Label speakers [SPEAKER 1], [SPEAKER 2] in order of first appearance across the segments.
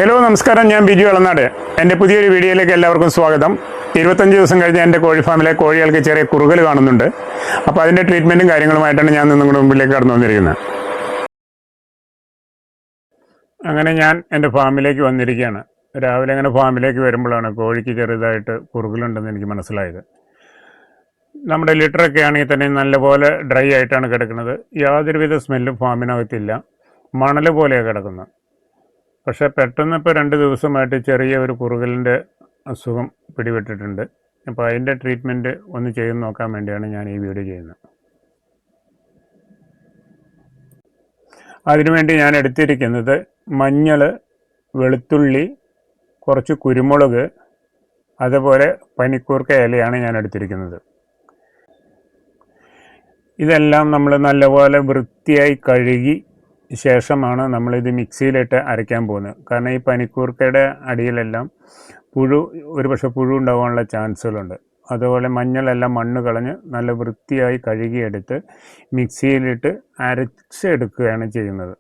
[SPEAKER 1] Hello നമസ്കാരം, ഞാൻ ബിജു വളനാട്. എൻ്റെ പുതിയൊരു വീഡിയോയിലേക്ക് എല്ലാവർക്കും സ്വാഗതം. 25 ദിവസം കഴിഞ്ഞ് എൻ്റെ കോഴി ഫാമിലെ കോഴികൾക്ക് ചെറിയ കുറുകൽ കാണുന്നുണ്ട്. അപ്പോൾ അതിൻ്റെ ട്രീറ്റ്മെൻറ്റും കാര്യങ്ങളുമായിട്ടാണ് ഞാൻ നിങ്ങളുടെ മുമ്പിലേക്ക് കടന്നു വന്നിരിക്കുന്നത്. അങ്ങനെ ഞാൻ എൻ്റെ ഫാമിലേക്ക് വന്നിരിക്കുകയാണ്. രാവിലെ അങ്ങനെ ഫാമിലേക്ക് വരുമ്പോഴാണ് കോഴിക്ക് ചെറുതായിട്ട് കുറുകലുണ്ടെന്ന് എനിക്ക് മനസ്സിലായത്. നമ്മുടെ ലിറ്ററൊക്കെ ആണെങ്കിൽ തന്നെ നല്ലപോലെ ഡ്രൈ ആയിട്ടാണ് കിടക്കുന്നത്. യാതൊരുവിധ സ്മെല്ലും ഫാമിനകത്തില്ല. മണൽ പോലെയാണ് കിടക്കുന്നത്. പക്ഷേ പെട്ടെന്ന് ഇപ്പോൾ 2 ദിവസമായിട്ട് ചെറിയ ഒരു കുറുകലിൻ്റെ അസുഖം പിടിപെട്ടിട്ടുണ്ട്. അപ്പോൾ അതിൻ്റെ ട്രീറ്റ്മെൻറ്റ് ഒന്ന് ചെയ്ത് നോക്കാൻ വേണ്ടിയാണ് ഞാൻ ഈ വീഡിയോ ചെയ്യുന്നത്. അതിനുവേണ്ടി ഞാൻ എടുത്തിരിക്കുന്നത് മഞ്ഞൾ, വെളുത്തുള്ളി, കുറച്ച് കുരുമുളക്, അതുപോലെ പനിക്കൂർക്ക ഇലയാണ് ഞാൻ എടുത്തിരിക്കുന്നത്. ഇതെല്ലാം നമ്മൾ നല്ലപോലെ വൃത്തിയായി കഴുകി ശേഷമാണ് നമ്മളിത് മിക്സിയിലിട്ട് അരയ്ക്കാൻ പോകുന്നത്. കാരണം ഈ പനിക്കൂർക്കയുടെ അടിയിലെല്ലാം ഒരുപക്ഷെ പുഴു ഉണ്ടാകാനുള്ള ചാൻസുകളുണ്ട്. അതുപോലെ മഞ്ഞളെല്ലാം മണ്ണ് കളഞ്ഞ് നല്ല വൃത്തിയായി കഴുകിയെടുത്ത് മിക്സിയിലിട്ട് അരച്ചെടുക്കുകയാണ് ചെയ്യുന്നത്.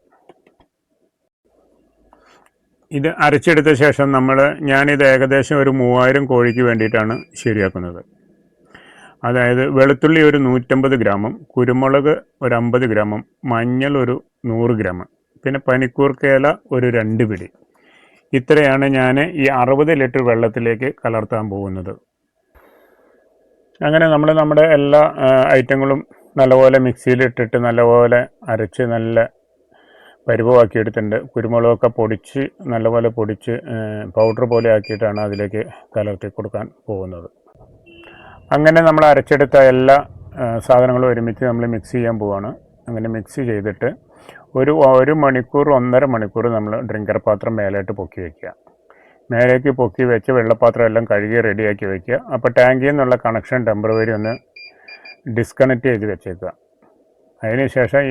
[SPEAKER 1] ഇത് അരച്ചെടുത്ത ശേഷം ഞാനിത് ഏകദേശം ഒരു 3000 കോഴിക്ക് വേണ്ടിയിട്ടാണ് ശരിയാക്കുന്നത്. അതായത് വെളുത്തുള്ളി ഒരു 150 ഗ്രാമും, കുരുമുളക് ഒരു 50 ഗ്രാമും, മഞ്ഞൾ ഒരു 100 ഗ്രാം, പിന്നെ പനിക്കൂർക്കയില ഒരു 2 പിടി. ഇത്രയാണ് ഞാൻ ഈ 60 ലിറ്റർ വെള്ളത്തിലേക്ക് കലർത്താൻ പോകുന്നത്. അങ്ങനെ നമ്മുടെ എല്ലാ ഐറ്റങ്ങളും നല്ലപോലെ മിക്സിയിലിട്ടിട്ട് നല്ലപോലെ അരച്ച് നല്ല പരുവമാക്കിയെടുത്തിട്ടുണ്ട്. കുരുമുളകൊക്കെ പൊടിച്ച് നല്ലപോലെ പൊടിച്ച് പൗഡർ പോലെ ആക്കിയിട്ടാണ് അതിലേക്ക് കലർത്തി കൊടുക്കാൻ പോകുന്നത്. അങ്ങനെ നമ്മൾ അരച്ചെടുത്ത എല്ലാ സാധനങ്ങളും ഒരുമിച്ച് നമ്മൾ മിക്സ് ചെയ്യാൻ പോവുകയാണ്. അങ്ങനെ മിക്സ് ചെയ്തിട്ട് ഒരു മണിക്കൂർ 1.5 മണിക്കൂർ നമ്മൾ ഡ്രിങ്കർ പാത്രം മേലോട്ട് പൊക്കി വയ്ക്കുക. മേലേക്ക് പൊക്കി വെച്ച് വെള്ളപ്പാത്രം എല്ലാം കഴുകി റെഡിയാക്കി വയ്ക്കുക. അപ്പോൾ ടാങ്കിൽ നിന്നുള്ള കണക്ഷൻ ടെമ്പററി ഒന്ന് ഡിസ്കണക്ട് ചെയ്ത് വെച്ചേക്കുക. അതിനുശേഷം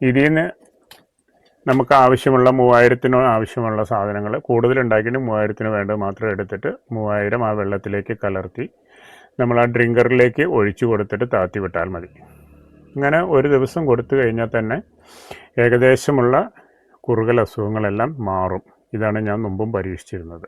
[SPEAKER 1] ഇതിൽ നിന്ന് നമുക്ക് ആവശ്യമുള്ള 3000 ആവശ്യമുള്ള സാധനങ്ങൾ കൂടുതലുണ്ടാക്കിയിട്ട് 3000 വേണ്ടത് മാത്രം എടുത്തിട്ട് 3000 ആ വെള്ളത്തിലേക്ക് കലർത്തി നമ്മൾ ആ ഡ്രിങ്കറിലേക്ക് ഒഴിച്ചു കൊടുത്തിട്ട് താത്തി വിട്ടാൽ മതി. അങ്ങനെ ഒരു ദിവസം കൊടുത്തു കഴിഞ്ഞാൽ തന്നെ ഏകദേശമുള്ള കുറുകൽ അസുഖങ്ങളെല്ലാം മാറും. ഇതാണ് ഞാൻ മുമ്പും പരീക്ഷിച്ചിരുന്നത്.